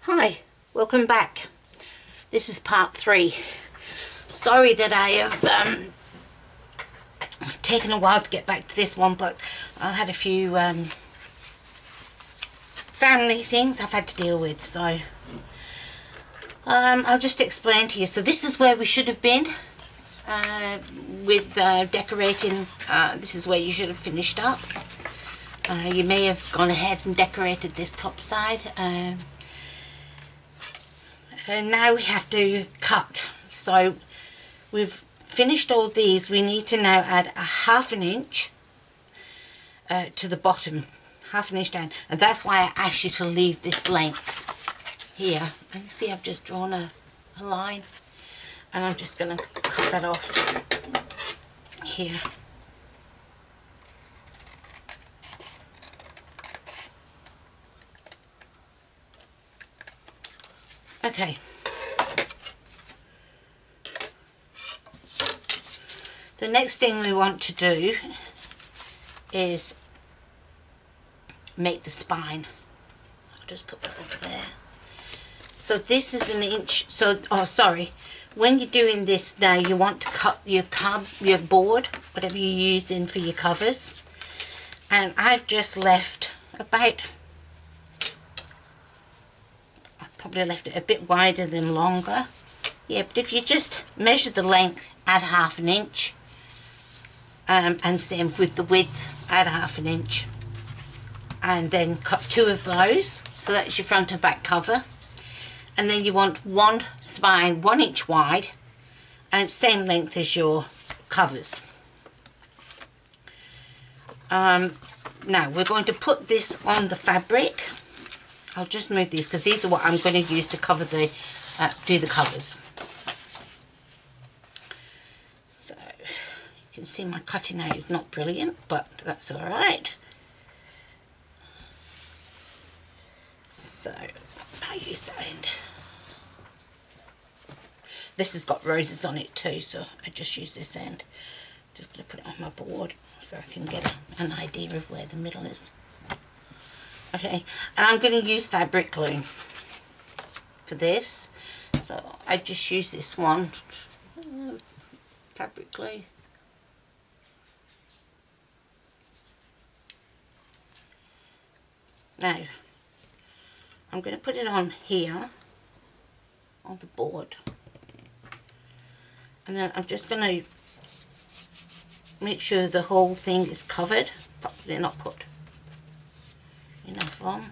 Hi, welcome back. This is part 3. Sorry that I have taken a while to get back to this one, but I had a few family things I've had to deal with, so I'll just explain to you. So this is where we should have been with decorating. This is where you should have finished up. You may have gone ahead and decorated this top side. And now we have to cut. So we've finished all these. We need to now add a 1/2 inch to the bottom, 1/2 inch down, and that's why I asked you to leave this length here. And you see I've just drawn a line, and I'm just going to cut that off here. Okay. The next thing we want to do is make the spine. I'll just put that over there. So this is 1 inch. So, oh sorry, when you're doing this now, you want to cut your board, whatever you're using for your covers. And I've just left about, probably left it a bit wider than longer. Yeah, but if you just measure the length, add 1/2 inch, and same with the width, add 1/2 inch, and then cut 2 of those. So that's your front and back cover. And then you want one spine 1 inch wide and same length as your covers. Now we're going to put this on the fabric. I'll just move these because these are what I'm going to use to cover the do the covers. So you can see my cutting out is not brilliant, but that's all right. So I'll use that end. This has got roses on it too, so I just use this end. Just going to put it on my board so I can get an idea of where the middle is. Okay, and I'm going to use fabric glue for this, so I just use this one, fabric glue. Now, I'm going to put it on here, on the board, and then I'm just going to make sure the whole thing is covered, probably not put enough on.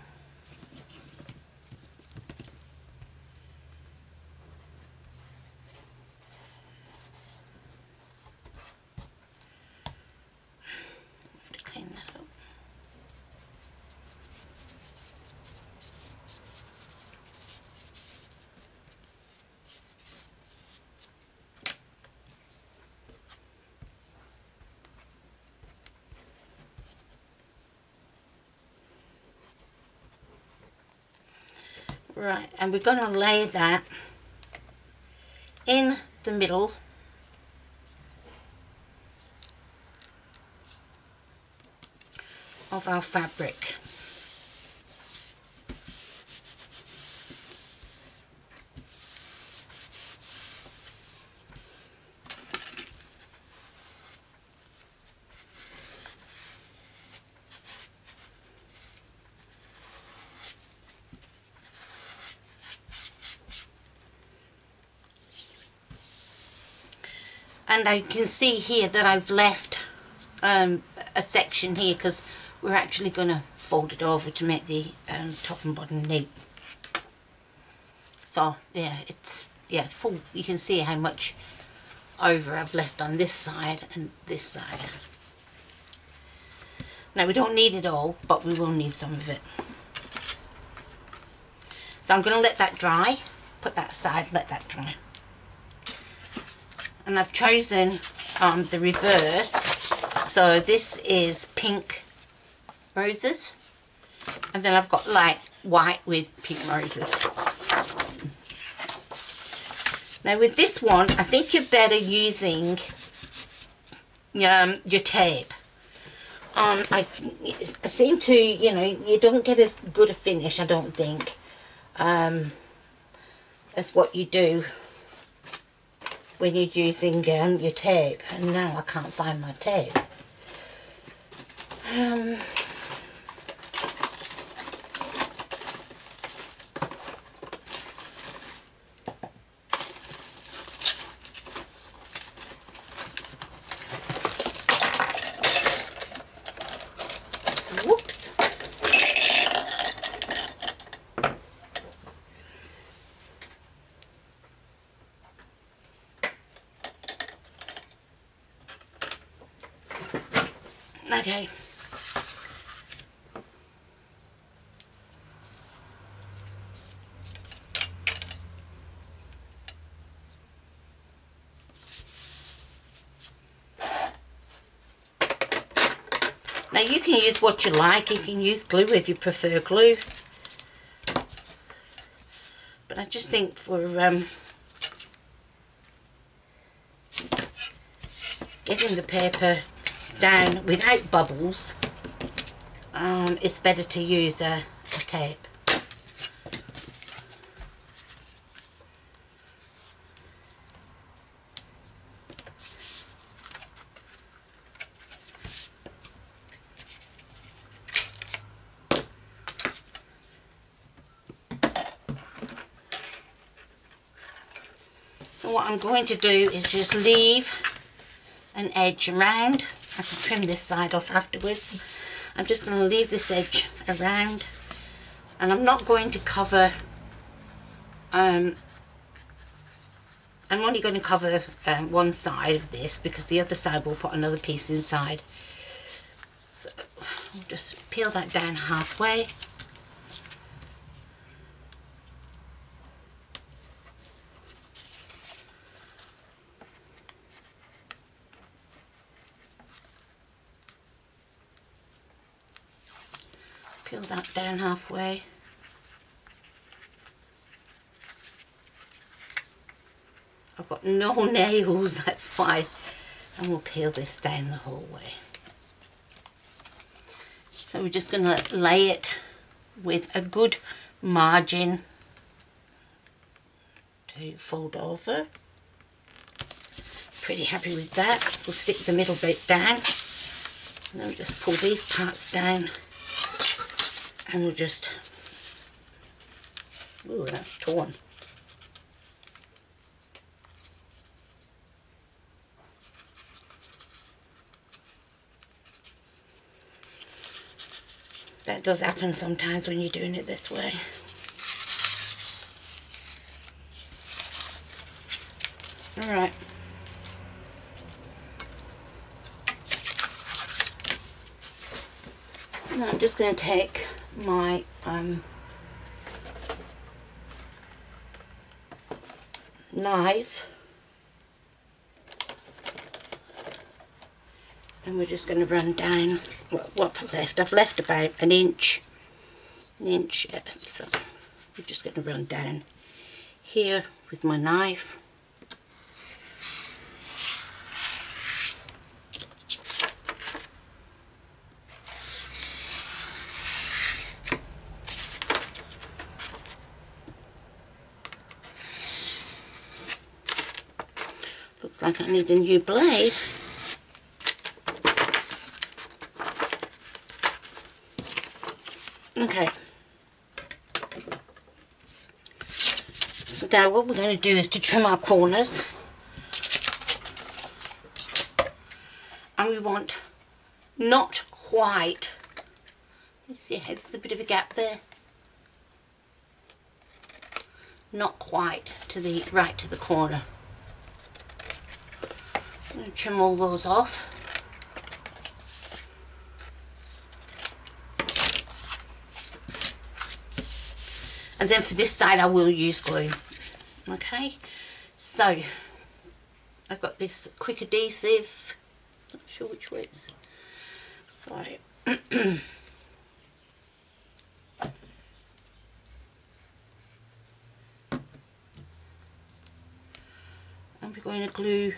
Have to clean that up. Right, and we're going to lay that in the middle of our fabric. And I can see here that I've left a section here because we're actually going to fold it over to make the top and bottom neat. So yeah, it's full. You can see how much over I've left on this side and this side. Now we don't need it all, but we will need some of it. So I'm going to let that dry. Put that aside, let that dry. And I've chosen the reverse. So this is pink roses, and then I've got light white with pink roses. Now with this one, I think you're better using your tape. I seem to, you know, you don't get as good a finish, I don't think, as what you do when you're using your tape. And now I can't find my tape. Whoops. Okay. Now you can use what you like. You can use glue if you prefer glue. But I just think for getting the paper down without bubbles, it's better to use a tape. So what I'm going to do is just leave an edge around. I can trim this side off afterwards. I'm just going to leave this edge around, and I'm not going to cover, I'm only going to cover one side of this, because the other side will put another piece inside. So I'll just peel that down halfway. Peel that down halfway. I've got no nails, that's why. And we'll peel this down the whole way. So we're just going to lay it with a good margin to fold over. Pretty happy with that. We'll stick the middle bit down. And then we'll just pull these parts down. And we'll just, ooh, that's torn. That does happen sometimes when you're doing it this way. Alright. Now I'm just going to take my knife, and we're just going to run down what I've left. I've left about an inch, so we're just going to run down here with my knife. Looks like I need a new blade. Okay. So now what we're going to do is to trim our corners. And we want not quite, you see how there's a bit of a gap there? Not quite to the right to the corner. I'm going to trim all those off. And then for this side I will use glue. Okay, so I've got this quick adhesive, not sure which way it's, sorry. And we're going to glue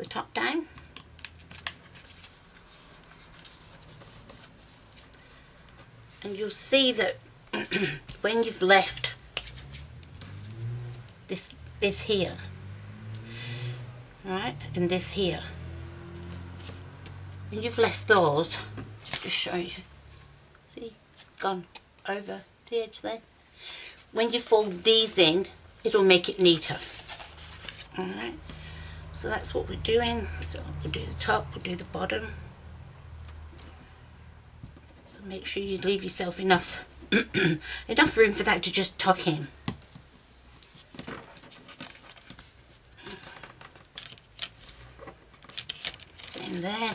the top down. And you'll see that when you've left this here, right, and this here, when you've left those, just show you, see, gone over the edge there. When you fold these in, it'll make it neater. Alright, so that's what we're doing. So we'll do the top, we'll do the bottom. So make sure you leave yourself enough enough room for that to just tuck in. Same there,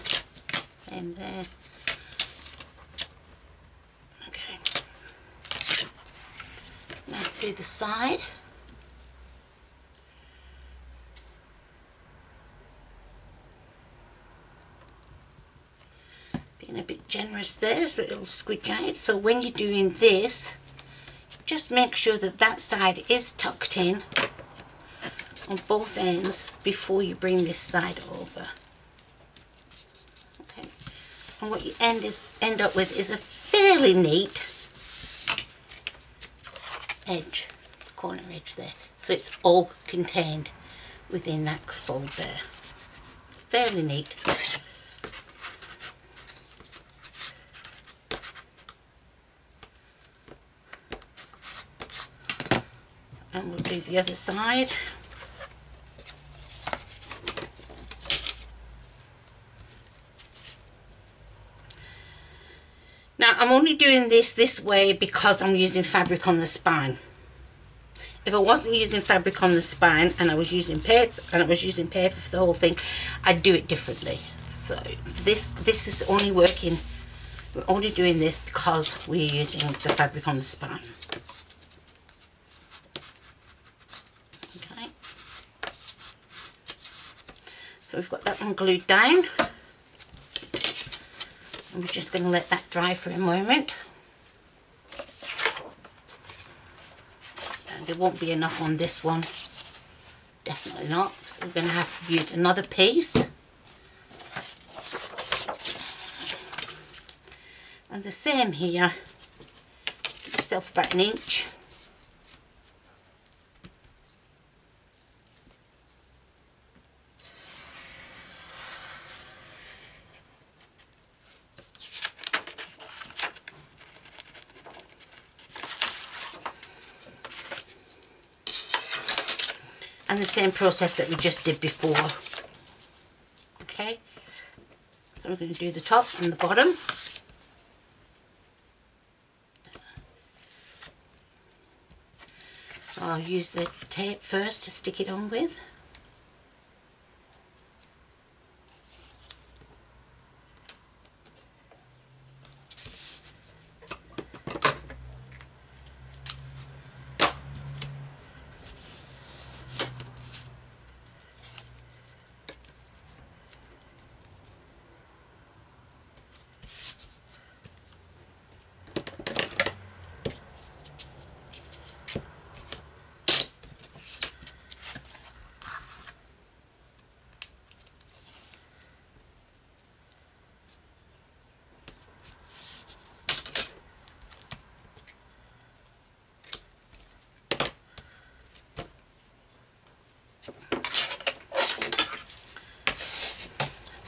same there. Now do the side. Being a bit generous there so it'll squidge out. So when you're doing this, just make sure that that side is tucked in on both ends before you bring this side over. Okay. And what you end up with is a fairly neat edge, the corner edge there, so it's all contained within that fold there. Fairly neat. And we'll do the other side. Now I'm only doing this way because I'm using fabric on the spine. If I wasn't using fabric on the spine and I was using paper for the whole thing, I'd do it differently. So this is only working, we're only doing this because we're using the fabric on the spine. Okay. So we've got that one glued down. And we're just going to let that dry for a moment. And there won't be enough on this one. Definitely not. So we're going to have to use another piece. And the same here. Give yourself about an inch. And the same process that we just did before. Okay, so we're going to do the top and the bottom. So I'll use the tape first to stick it on with.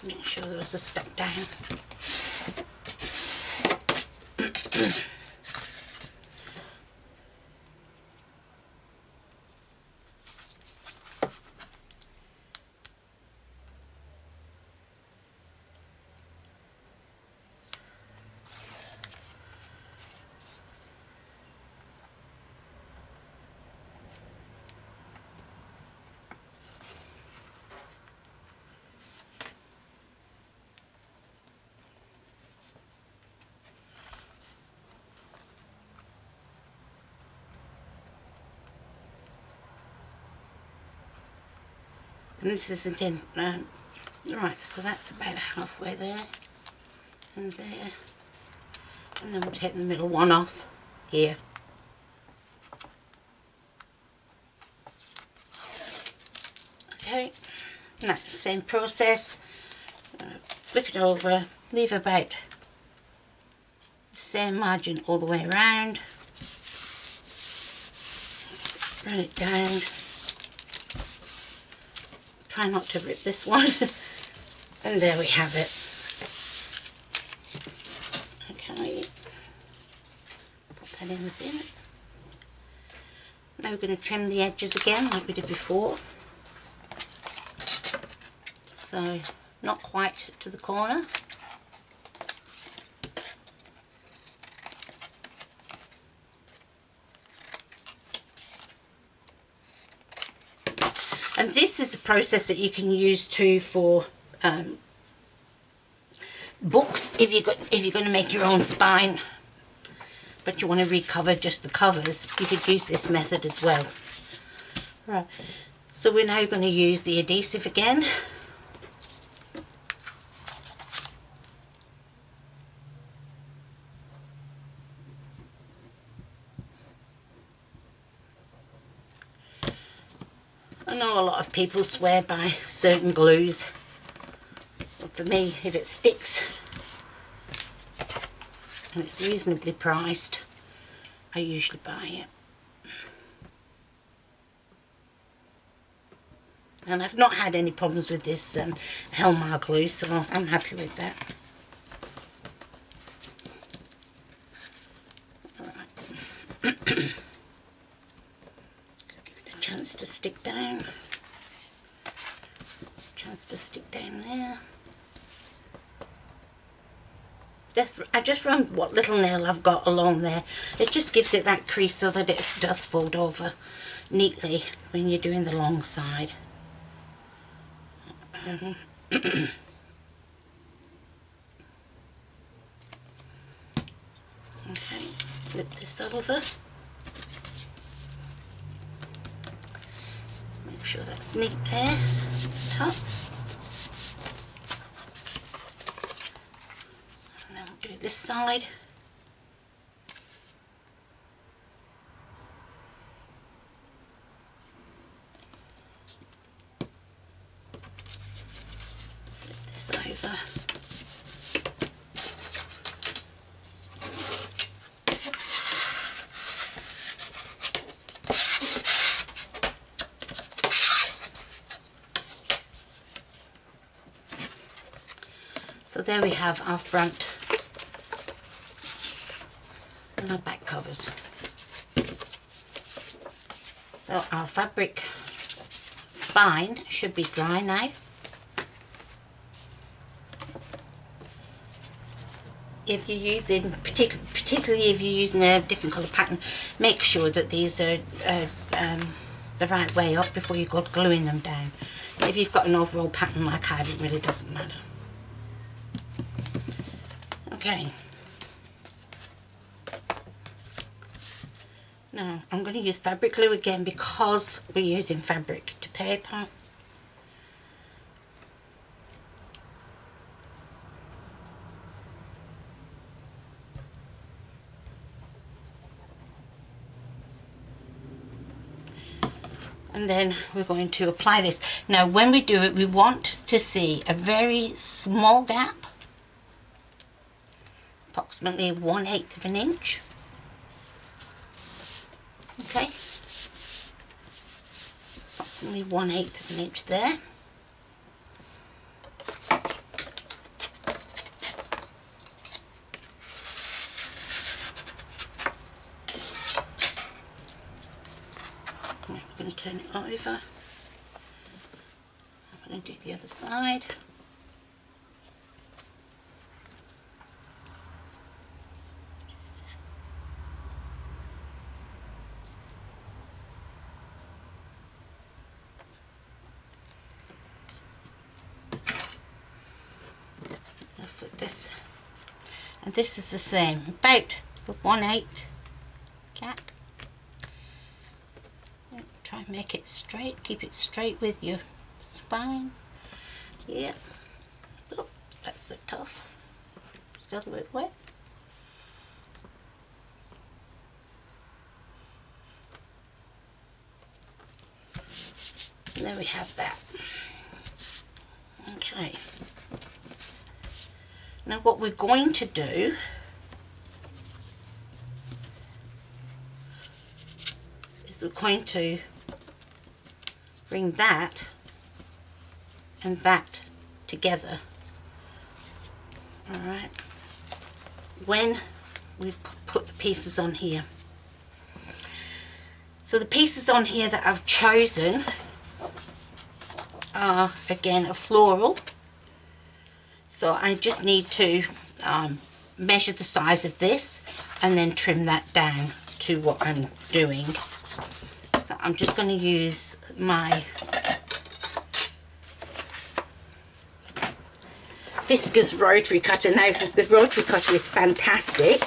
Make sure those are stuck down. And this isn't in, right, so that's about halfway there, and there, and then we'll take the middle one off here. Okay, Now, same process, flip it over, leave about the same margin all the way around, run it down, try not to rip this one, and there we have it. Okay, put that in the bin. Now we're going to trim the edges again like we did before. So not quite to the corner. And this is a process that you can use too for books. If you're going to make your own spine, but you want to recover just the covers, you could use this method as well. Right. So we're now going to use the adhesive again. I know a lot of people swear by certain glues, but for me, if it sticks and it's reasonably priced, I usually buy it. And I've not had any problems with this Helmar glue, so I'm happy with that. Alright. Just give it a chance to stick down. Chance to stick down there. I just run what little nail I've got along there. It just gives it that crease so that it does fold over neatly when you're doing the long side. Okay, flip this over. Make sure that's neat there, top. And then we'll do this side. Over. So there we have our front and our back covers. So our fabric spine should be dry now. If you're using, particularly if you're using a different colour pattern, make sure that these are the right way up before you go gluing them down. If you've got an overall pattern like I have, it really doesn't matter. Okay. Now I'm going to use fabric glue again because we're using fabric to paper. And then we're going to apply this. Now when we do it, we want to see a very small gap, approximately 1/8 of an inch. Okay, approximately 1/8 of an inch there. I'm going to turn it over. I'm going to do the other side. I'll put this, and this is the same, about 1/8 gap. Try and make it straight, keep it straight with your spine. Yep. Oh, that's the tough. Still a bit wet. And there we have that. Right. Now what we're going to do is we're going to bring that and that together. Alright, when we put the pieces on here. So the pieces on here that I've chosen are again a floral. So I just need to measure the size of this and then trim that down to what I'm doing. So I'm just going to use my Fiska's rotary cutter. Now the rotary cutter is fantastic,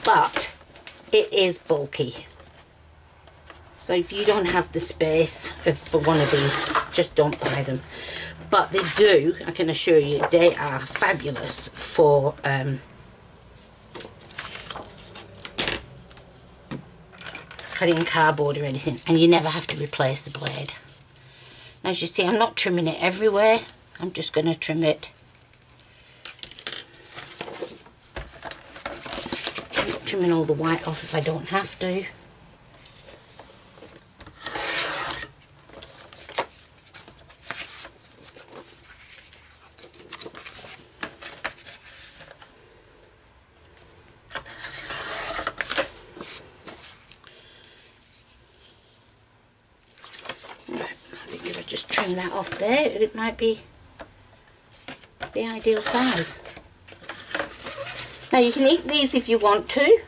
but it is bulky. So if you don't have the space for one of these, just don't buy them. But they do, I can assure you, they are fabulous for cutting cardboard or anything, and you never have to replace the blade. Now as you see, I'm not trimming it everywhere, I'm just going to trim it. I'm not trimming all the white off if I don't have to. Just trim that off there, it might be the ideal size. Now you can eat these if you want to.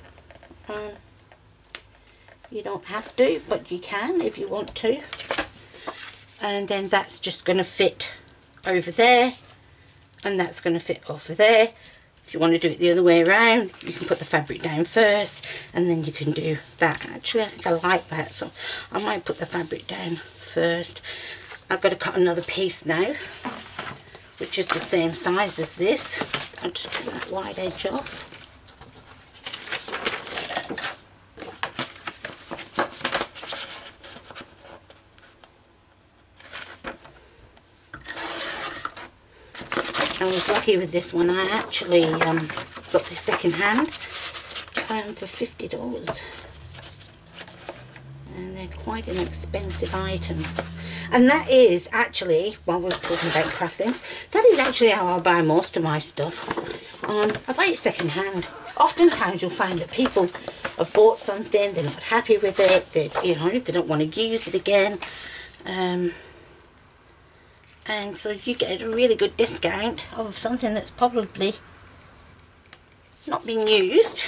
You don't have to, but you can if you want to. And then that's just going to fit over there, and that's going to fit over there. If you want to do it the other way around, you can put the fabric down first, and then you can do that. Actually, I think I like that, so I might put the fabric down first. I've got to cut another piece now, which is the same size as this. I'll just trim that wide edge off. I was lucky with this one. I actually got this second hand for $50. And they're quite an expensive item. And that is actually, while we're talking about craft things, that is actually how I buy most of my stuff. I buy it second hand. Oftentimes you'll find that people have bought something, they're not happy with it, they don't want to use it again. And so you get a really good discount of something that's probably not being used.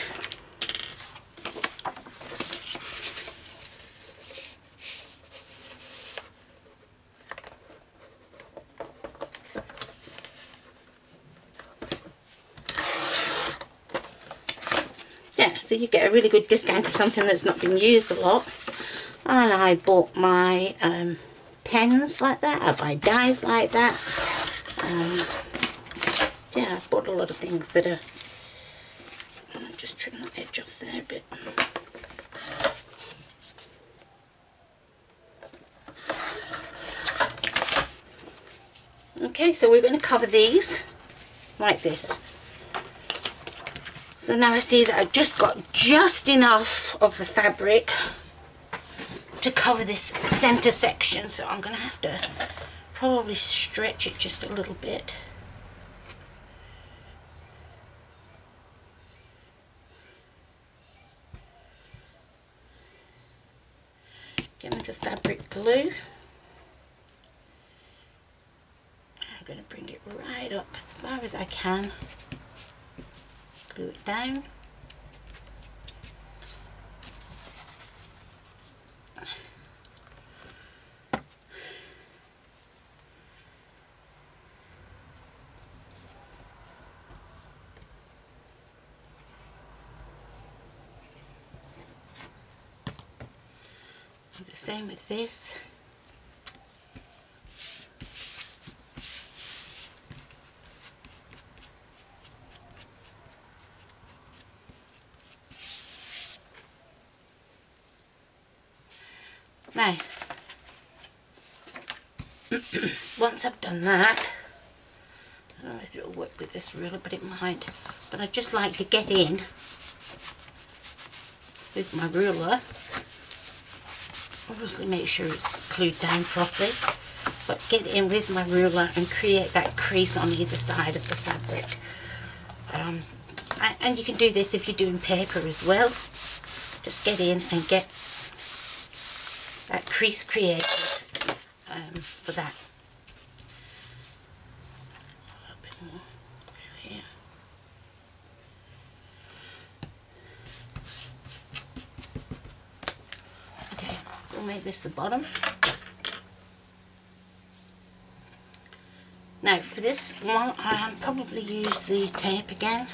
Yeah, so you get a really good discount of something that's not been used a lot. And I bought my pens like that, I buy dies like that. Yeah, I've bought a lot of things that are... I'll just trim that edge off there a bit. Okay, so we're going to cover these like this. So now I see that I've just got just enough of the fabric to cover this center section, so I'm going to have to probably stretch it just a little bit. Get me the fabric glue. I'm going to bring it right up as far as I can. Glue it down. And the same with this. Now, once I've done that, I don't know if it'll work with this ruler, but it might. But I just like to get in with my ruler. Obviously make sure it's glued down properly, but get in with my ruler and create that crease on either side of the fabric. And you can do this if you're doing paper as well. Just get in and get that crease created for that. A little bit more here. Okay, we'll make this the bottom. Now for this one, I'll probably use the tape again.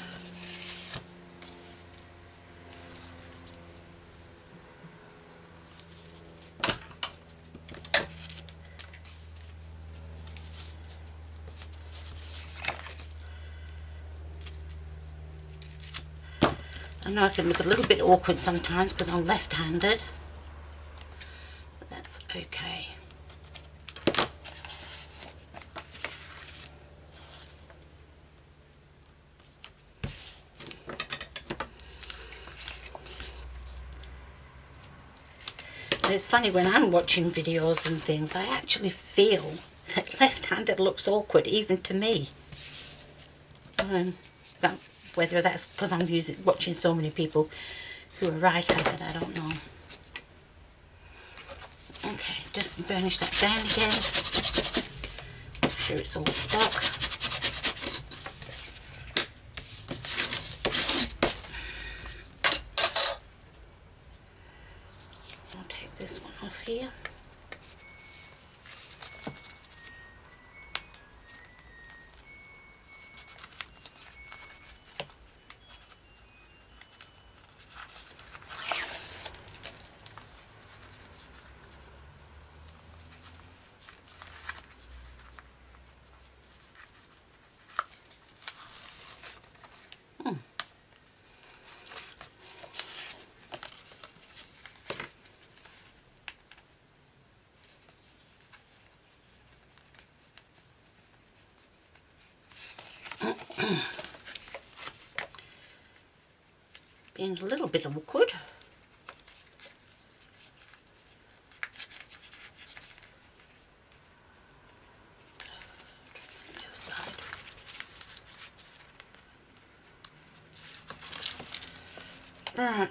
I know I can look a little bit awkward sometimes because I'm left-handed, but that's okay. And it's funny, when I'm watching videos and things, I actually feel that left-handed looks awkward even to me. Whether that's because I'm watching so many people who are right-handed, I don't know. Okay, just burnish that down again. Make sure it's all stuck. I'll take this one off here. Being a little bit awkward. The other side. Right.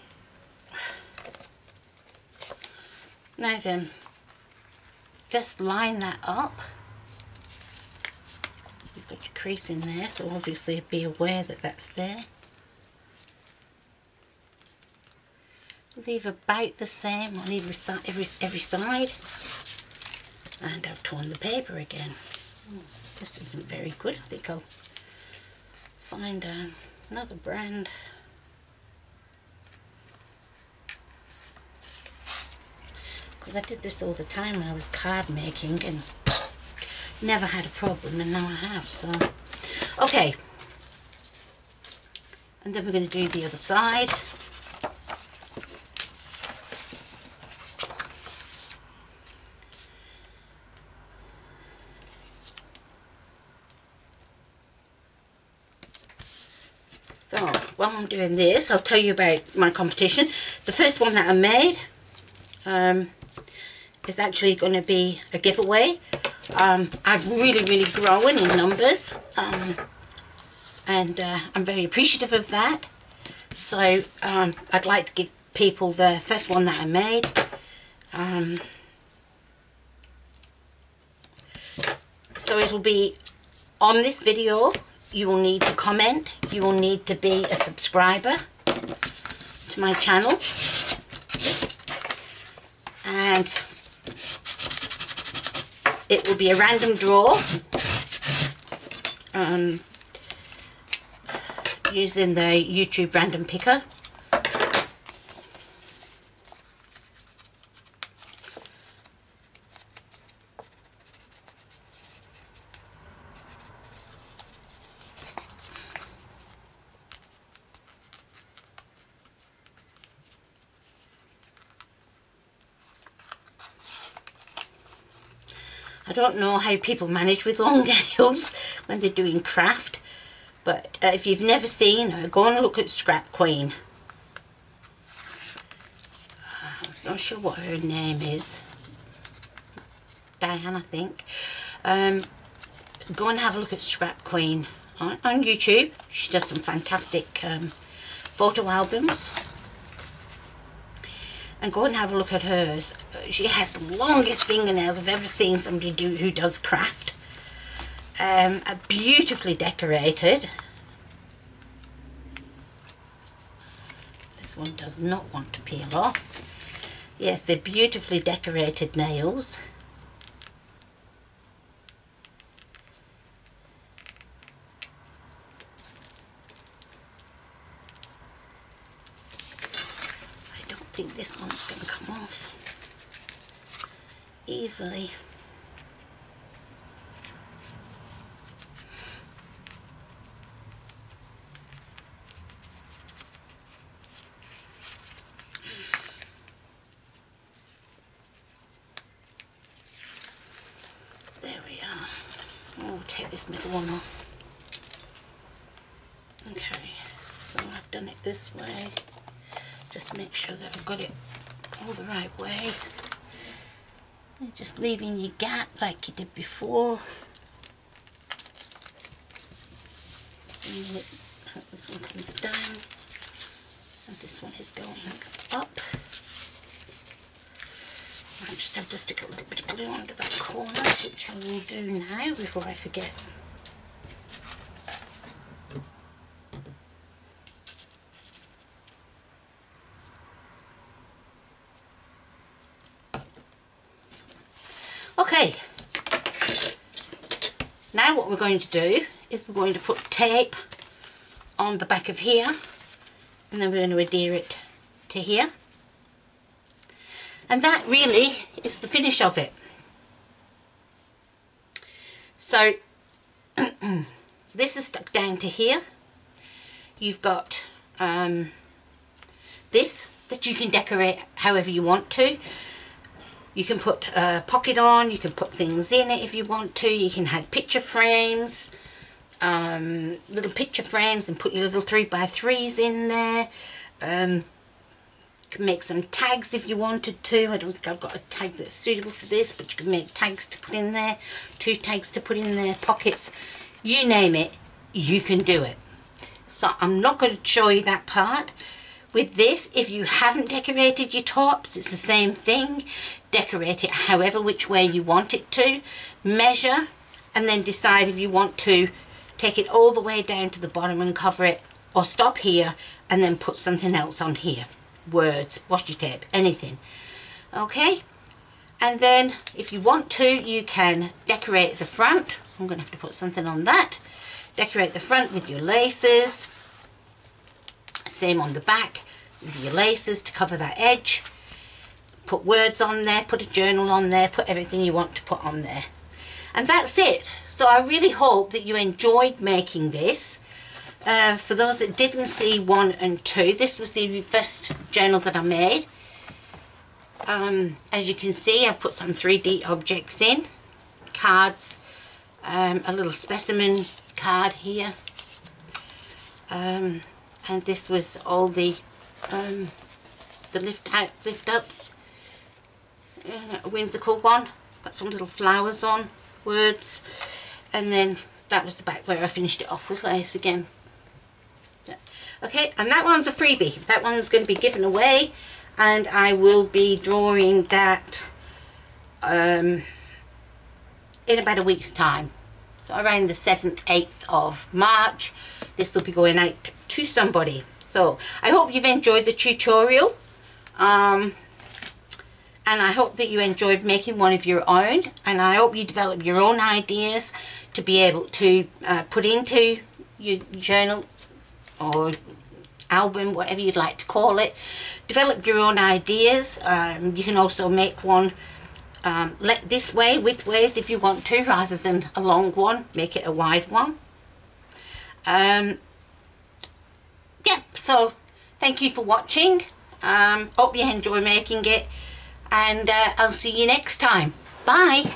Now then, just line that up. You've got your crease in there, so obviously be aware that that's there. Leave about the same on every side. And I've torn the paper again. This isn't very good. I think I'll find another brand. Because I did this all the time when I was card making and never had a problem, and now I have. So okay, and then we're going to do the other side. So while I'm doing this, I'll tell you about my competition. The first one that I made is actually going to be a giveaway. I've really grown in numbers, and I'm very appreciative of that. So I'd like to give people the first one that I made. So it'll be on this video. You will need to comment, you will need to be a subscriber to my channel, and it will be a random draw using the YouTube random picker. I don't know how people manage with long nails when they're doing craft, but if you've never seen her, go and look at Scrap Queen. I'm not sure what her name is. Diane, I think. Go and have a look at Scrap Queen on YouTube. She does some fantastic photo albums. And go and have a look at hers. She has the longest fingernails I've ever seen somebody do who does craft. Beautifully decorated. This one does not want to peel off. Yes, they're beautifully decorated nails. I think this one's going to come off easily. There we are. I'll take this middle one off. Okay, so I've done it this way. Just make sure that I've got it all the right way. And just leaving your gap like you did before. And then this one comes down and this one is going up. I just have to stick a little bit of glue onto that corner, which I will do now before I forget. Okay, now what we're going to do is we're going to put tape on the back of here, and then we're going to adhere it to here, and that really is the finish of it. So this is stuck down to here. You've got this that you can decorate however you want to. You can put a pocket on, you can put things in it if you want to. You can have picture frames, little picture frames, and put your little 3x3s in there. You can make some tags if you wanted to. I don't think I've got a tag that's suitable for this, but you can make tags to put in there, 2 tags to put in there, pockets, you name it, you can do it. So I'm not going to show you that part. With this, if you haven't decorated your tops, it's the same thing. Decorate it however which way you want it to. Measure and then decide if you want to take it all the way down to the bottom and cover it, or stop here and then put something else on here. Words, washi tape, anything. Okay? And then if you want to, you can decorate the front. I'm going to have to put something on that. Decorate the front with your laces. Same on the back with your laces to cover that edge. Put words on there, put a journal on there, put everything you want to put on there. And that's it. So I really hope that you enjoyed making this. For those that didn't see 1 and 2, this was the first journal that I made. As you can see, I've put some 3D objects in. Cards, a little specimen card here. And this was all the lift ups. A whimsical one. Got some little flowers on, words, and then that was the back where I finished it off with lace again. Okay, and that one's a freebie. That one's going to be given away, and I will be drawing that in about a week's time. So around the 7th, 8th of March, this will be going out to somebody. So I hope you've enjoyed the tutorial, and I hope that you enjoyed making one of your own, and I hope you develop your own ideas to be able to put into your journal or album, whatever you'd like to call it. Develop your own ideas. You can also make one this way, widthways if you want to, rather than a long one. Make it a wide one. Yeah, so thank you for watching. Hope you enjoy making it, and I'll see you next time. Bye.